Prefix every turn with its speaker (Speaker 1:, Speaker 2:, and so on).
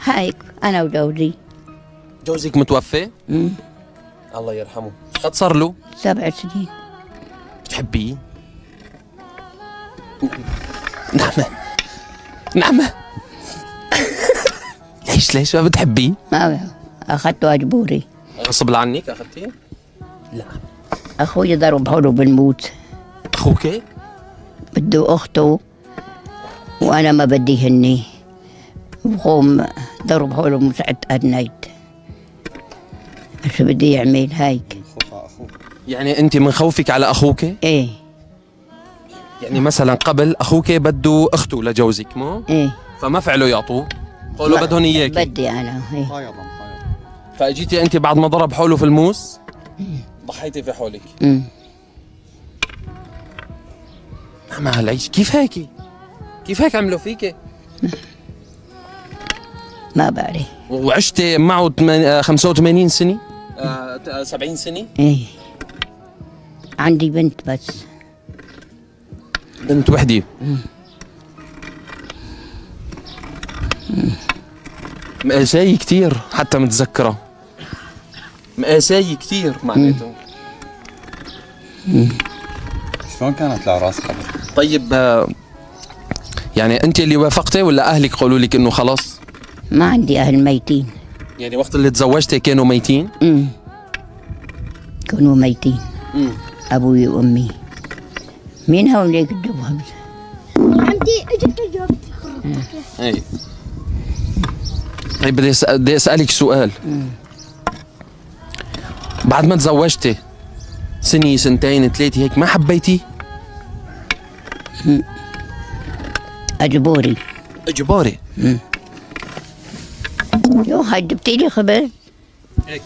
Speaker 1: هايك أنا وجوزي.
Speaker 2: جوزك متوفي؟ الله يرحمه. قد صار له؟
Speaker 1: 7 سنين.
Speaker 2: بتحبيه؟ نعمة نعمة ليش ما بتحبيه؟
Speaker 1: ما أخذته أجبوري.
Speaker 2: غصب عنك أخذتيه؟ لا.
Speaker 1: أخوي ضرب حوله بالموت.
Speaker 2: أخوك؟
Speaker 1: بده أخته وأنا ما بدي هني، وقوم ضرب حوله مساعد أدنيت. شو بدي يعمل هيك؟
Speaker 2: يعني أنت من خوفك على أخوك؟
Speaker 1: إيه.
Speaker 2: يعني مثلا قبل أخوك بده أخته لجوزك مو؟
Speaker 1: إيه.
Speaker 2: فما فعلوا يعطوه؟ قولوا بدهم إياك.
Speaker 1: بدي أنا. إيه.
Speaker 2: فأجيتي أنت بعد ما ضرب حوله في الموس ضحيتي في حولك. ما هالعيش كيف هيك؟ كيف هيك عملوا فيك؟
Speaker 1: ما بعرف.
Speaker 2: وعشتي معه 85 سنة؟ 70 سنة؟
Speaker 1: إيه. عندي بنت بس.
Speaker 2: بنت وحدة. مقاساي كتير حتى متذكرة. مقاساي كتير معناته.
Speaker 3: شلون كانت الأعراس قبل؟
Speaker 2: طيب يعني أنت اللي وافقتي ولا أهلك قالوا لك إنه خلاص؟
Speaker 1: ما عندي أهل ميتين.
Speaker 2: يعني وقت اللي تزوجتي كانوا ميتين؟
Speaker 1: كانوا ميتين. أبوي وأمي. مين هوليك الجواب؟
Speaker 4: عندي اجت الجواب.
Speaker 2: اي. طيب بدي اسالك سؤال. بعد ما تزوجتي سنة سنتين ثلاثة هيك ما حبيتي؟
Speaker 1: أجبوري.
Speaker 2: اجباري.
Speaker 1: يو هاي جبتي لي خبز؟
Speaker 2: هيك